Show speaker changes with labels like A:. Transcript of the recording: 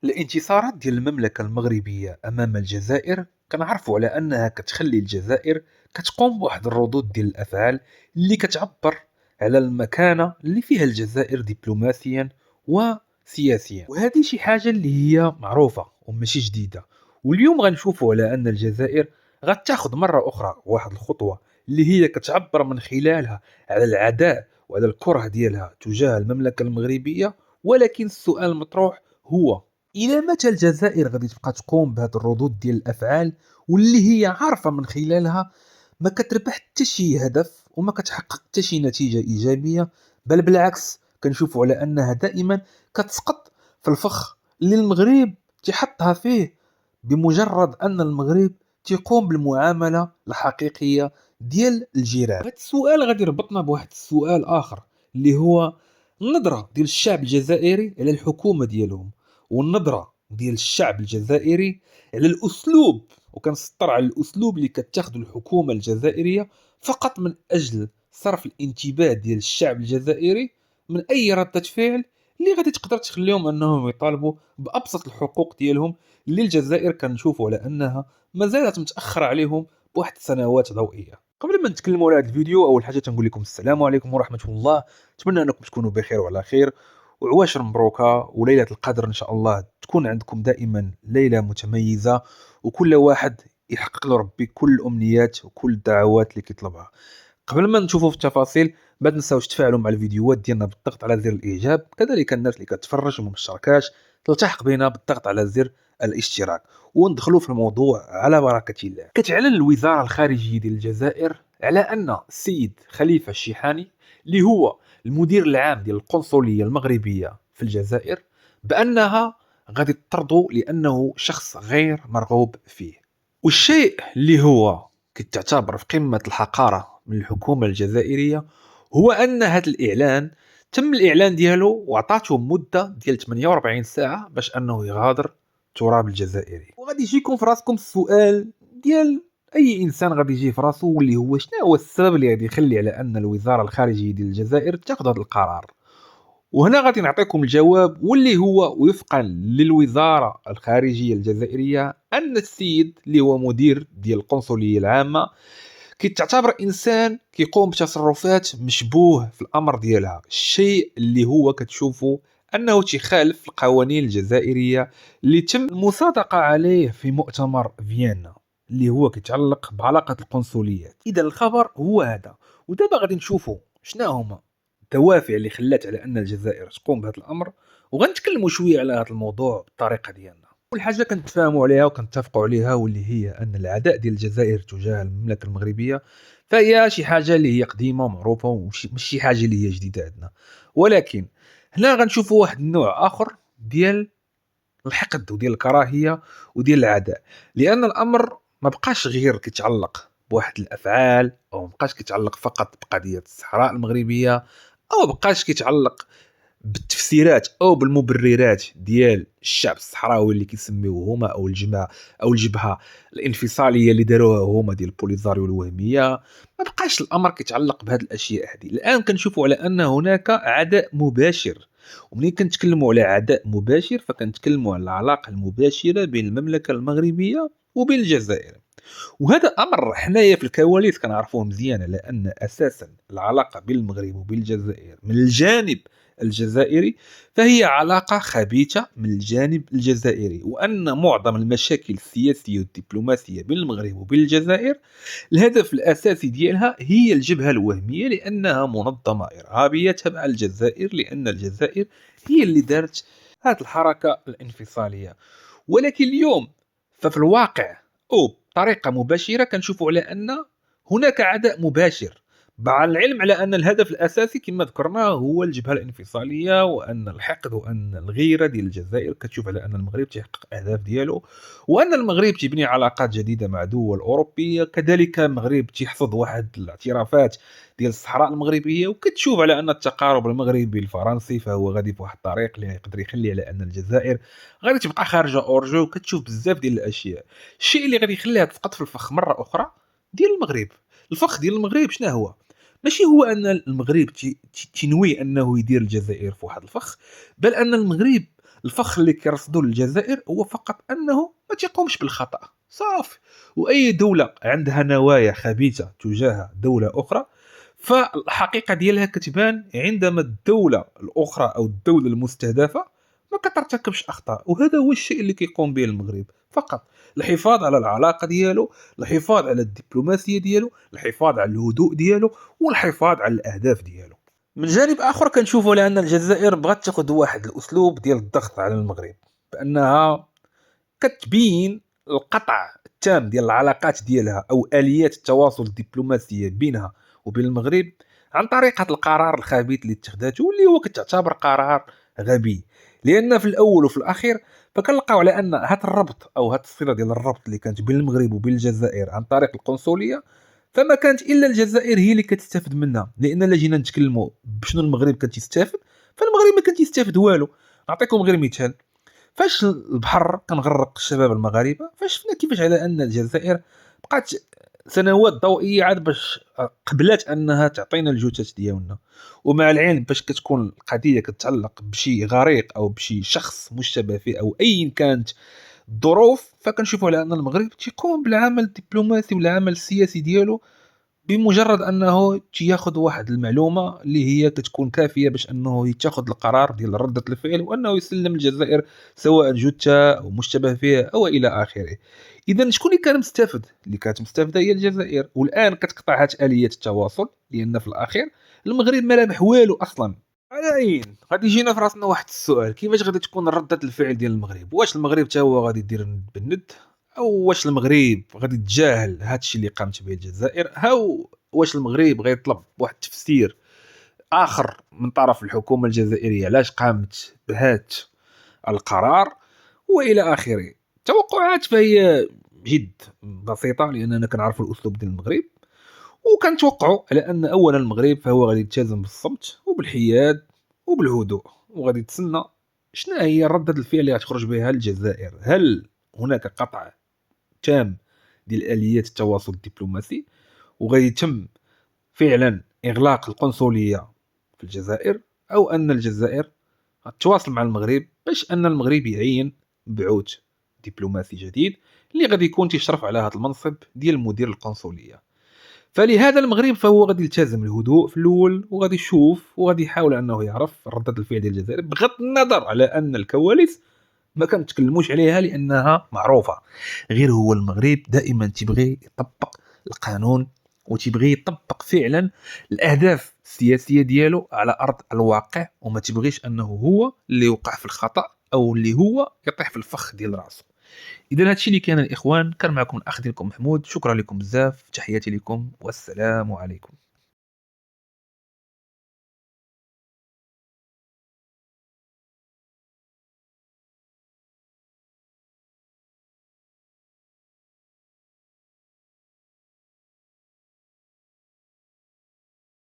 A: الانتصارات ديال المملكة المغربية أمام الجزائر كنعرفوا على أنها كتخلي الجزائر كتقوم بواحد الردود ديال الأفعال اللي كتعبر على المكانة اللي فيها الجزائر دبلوماسيا وسياسيا، وهذه شي حاجة اللي هي معروفة وماشي جديدة. واليوم غنشوفوا على أن الجزائر غتاخذ مرة أخرى واحد الخطوة اللي هي كتعبر من خلالها على العداء وعلى الكره ديالها تجاه المملكة المغربية. ولكن السؤال المطروح هو: إلى متى الجزائر غادي تبقى تقوم بهذه الردود ديال الأفعال واللي هي عارفة من خلالها ما كتربح حتى شي هدف وما كتحقق حتى شي نتيجة إيجابية، بل بالعكس كنشوفوا على أنها دائما كتسقط في الفخ اللي المغرب تحطها فيه بمجرد أن المغرب تقوم بالمعاملة الحقيقية ديال الجيران. هذا السؤال غادي يربطنا بواحد السؤال آخر اللي هو النظرة ديال الشعب الجزائري على الحكومة ديالهم، والنظرة ديال الشعب الجزائري على الأسلوب، وكنسطر على الأسلوب اللي كتاخذ الحكومة الجزائرية فقط من أجل صرف الانتباه ديال الشعب الجزائري من أي ردة فعل اللي غادي تقدر تخليهم أنهم يطالبوا بأبسط الحقوق ديالهم اللي الجزائر كنشوفوا على أنها ما زالت متأخرة عليهم بواحد السنوات ضوئية. قبل ما نتكلموا على هذا الفيديو أول حاجة تنقول لكم السلام عليكم ورحمة الله، نتمنى أنكم تكونوا بخير وعلى خير وعواشر مبروكة وليلة القدر إن شاء الله تكون عندكم دائما ليلة متميزة، وكل واحد يحقق له ربي كل الأمنيات وكل الدعوات اللي كيطلبها. قبل ما نشوفوا في التفاصيل ما تنساوش تفاعلوا مع الفيديوهات ديالنا بالضغط على زر الإعجاب، كذلك الناس اللي كتفرج وما مشتركاش تلتحق بنا بالضغط على زر الاشتراك، وندخلوا في الموضوع على بركة الله. كتعلن الوزارة الخارجية ديال الجزائر على أن السيد خليفة الشيحاني اللي هو المدير العام ديال القنصلية المغربية في الجزائر بأنها غادي تطردو لأنه شخص غير مرغوب فيه. والشيء اللي هو كتعتبر في قمة الحقارة من الحكومة الجزائرية هو أن هذا الإعلان تم الإعلان ديالو وعطاته مدة ديال 48 ساعة باش أنه يغادر التراب الجزائري. وغادي يجيكم في راسكم السؤال ديال اي انسان غادي يجي في راسو، واللي هو شنو هو السبب اللي غادي يخلي على ان الوزاره الخارجيه ديال الجزائر تاخذ هذا القرار. وهنا غادي نعطيكم الجواب، واللي هو وفقا للوزاره الخارجيه الجزائريه ان السيد اللي هو مدير ديال القنصليه العامه كيتعتبر انسان كيقوم بتصرفات مشبوه في الامر ديالها، الشيء اللي هو كتشوفوا انه تخالف القوانين الجزائريه اللي تم المصادقه عليه في مؤتمر فيينا اللي هو كيتعلق بعلاقه القنصليات. اذا الخبر هو هذا، ودابا غادي نشوفوا شنو هما الدوافع اللي خلات على ان الجزائر تقوم بهذا الامر، وغنتكلموا شويه على هذا الموضوع بالطريقه ديالنا. اول حاجه كنتفاهموا عليها وكنتفقوا عليها واللي هي ان العداء ديال الجزائر تجاه المملكه المغربيه فهي شي حاجه اللي هي قديمه ومعروفه ومش شي حاجه اللي هي جديده عندنا. ولكن هنا غنشوفوا واحد النوع اخر ديال الحقد وديال الكراهيه وديال العداء، لان الامر ما بقاش غير كيتعلق بواحد الافعال او ما بقاش كيتعلق فقط بقضيه الصحراء المغربيه او ما بقاش كيتعلق بالتفسيرات او بالمبررات ديال الشعب الصحراوي اللي كيسميوه هما او الجماعه او الجبهه الانفصاليه اللي داروها هما ديال بوليزاريو الوهميه. ما بقاش الامر كيتعلق بهذه الاشياء هذه. الان كنشوفوا على ان هناك عداء مباشر، ومنين كنتكلموا على عداء مباشر فكنتكلموا على العلاقه المباشره بين المملكه المغربيه وبين الجزائر. وهذا امر حنايا في الكواليس كنعرفوه مزيان على ان اساسا العلاقه بين المغرب وبين الجزائر من الجانب الجزائري فهي علاقه خبيثه من الجانب الجزائري، وان معظم المشاكل السياسيه والدبلوماسيه بين المغرب وبين الجزائر الهدف الاساسي ديالها هي الجبهه الوهميه، لانها منظمه ارهابيه تبع الجزائر، لان الجزائر هي اللي دارت هذه الحركه الانفصاليه. ولكن اليوم ففي الواقع او بطريقه مباشره كنشوفوا على ان هناك عداء مباشر، مع العلم على ان الهدف الاساسي كما ذكرنا هو الجبهه الانفصاليه، وان الحقد وان الغيره ديال الجزائر كتشوف على ان المغرب تيحقق الاهداف ديالو، وان المغرب تبني علاقات جديده مع دول اوروبيه، كذلك المغرب تيحصد واحد الاعترافات ديال الصحراء المغربيه، وكتشوف على ان التقارب المغربي الفرنسي فهو غادي في واحد الطريق اللي يقدر يخلي على ان الجزائر غادي تبقى خارجه اورجو، وكتشوف بزاف ديال الاشياء. الشيء اللي غادي يخليها تسقط في الفخ مره اخرى ديال المغرب. الفخ ديال المغرب شنو هو؟ ماشي هو ان المغرب تنوي انه يدير الجزائر في واحد الفخ، بل ان المغرب الفخ اللي كيرصدوا للجزائر هو فقط انه ما تيقومش بالخطا صافي. واي دوله عندها نوايا خبيثه تجاه دوله اخرى، فالحقيقه ديالها كتبان عندما الدوله الاخرى او الدوله المستهدفه ما كترتكبش اخطاء. وهذا هو الشيء اللي كيقوم به المغرب فقط، الحفاظ على العلاقه ديالو، الحفاظ على الدبلوماسيه ديالو، الحفاظ على الهدوء ديالو، والحفاظ على الاهداف ديالو. من جانب اخر كنشوفوا لان الجزائر بغات تاخذ واحد الاسلوب ديال الضغط على المغرب، بانها كتبين القطع التام ديال العلاقات ديالها او اليات التواصل الدبلوماسيه بينها وبين المغرب عن طريق هذا القرار الخبيث اللي اتخذته، واللي هو كتعتبر قرار غبي. لان في الاول وفي الاخير فكنلقاو على ان هذا الربط او هذه الصله ديال الربط اللي كانت بين المغرب وبين الجزائر عن طريق القنصليه، فما كانت الا الجزائر هي اللي كتستافد منها. لان الا جينا نتكلموا بشنو المغرب كان تيستافد، فالمغرب ما كان تيستافد والو. نعطيكم غير مثال، فاش البحر كنغرق الشباب المغاربه، فاش شفنا كيفاش على ان الجزائر بقات سنوات ضوئيه عاد باش قبلات انها تعطينا الجثث ديالنا. ومع العلم باش كتكون القضيه كتتعلق بشي غريق او بشي شخص مشتبه فيه او ايا كانت الظروف، فكنشوفوا على ان المغرب تيقوم بالعمل الدبلوماسي والعمل السياسي ديالو بمجرد انه تياخذ واحد المعلومه اللي هي كتكون كافيه باش انه يتخذ القرار ديال رده الفعل وانه يسلم الجزائر سواء جثه او مشتبه فيه او الى اخره. اذا شكون اللي كان مستفد؟ اللي كانت مستفده هي الجزائر، والان كتقطع هاد اليات التواصل لان في الاخير المغرب ما لامح والو اصلا. على عين غادي يجينا في راسنا واحد السؤال، كيفاش غادي تكون ردة الفعل ديال المغرب؟ واش المغرب حتى هو غادي يدير الند بالند، او واش المغرب غادي يتجاهل هادشي اللي قامت به الجزائر، او واش المغرب غيطلب واحد التفسير اخر من طرف الحكومه الجزائريه علاش قامت بهات القرار والى اخره. توقعات فهي جد بسيطه لاننا كنعرفوا الاسلوب ديال المغرب، وكنتوقعوا على ان اولا المغرب فهو غادي يلتزم بالصمت وبالحياد وبالهدوء، وغادي تسنى شنو هي ردة الفعل اللي غتخرج بها الجزائر. هل هناك قطع تام ديال اليات التواصل الدبلوماسي وغادي يتم فعلا اغلاق القنصليه في الجزائر، او ان الجزائر غتتواصل مع المغرب باش ان المغرب يعين مبعوث دبلوماسي جديد اللي غادي يكون تيشرف على هذا المنصب ديال مدير القنصليه. فلهذا المغرب فهو غادي يلتزم الهدوء في الاول، وغادي يشوف وغادي يحاول انه يعرف ردة الفعل ديال الجزائر بغض النظر على ان الكواليس ما كنتكلموش عليها لانها معروفه. غير هو المغرب دائما تيبغي يطبق القانون وتيبغي يطبق فعلا الاهداف السياسيه ديالو على ارض الواقع، وما تيبغيش انه هو اللي يوقع في الخطا او اللي هو يطيح في الفخ ديال راسه. اذا هادشي اللي كان الاخوان، كان معكم الاخ ديالكم محمود، شكرا لكم بزاف، تحياتي لكم والسلام عليكم.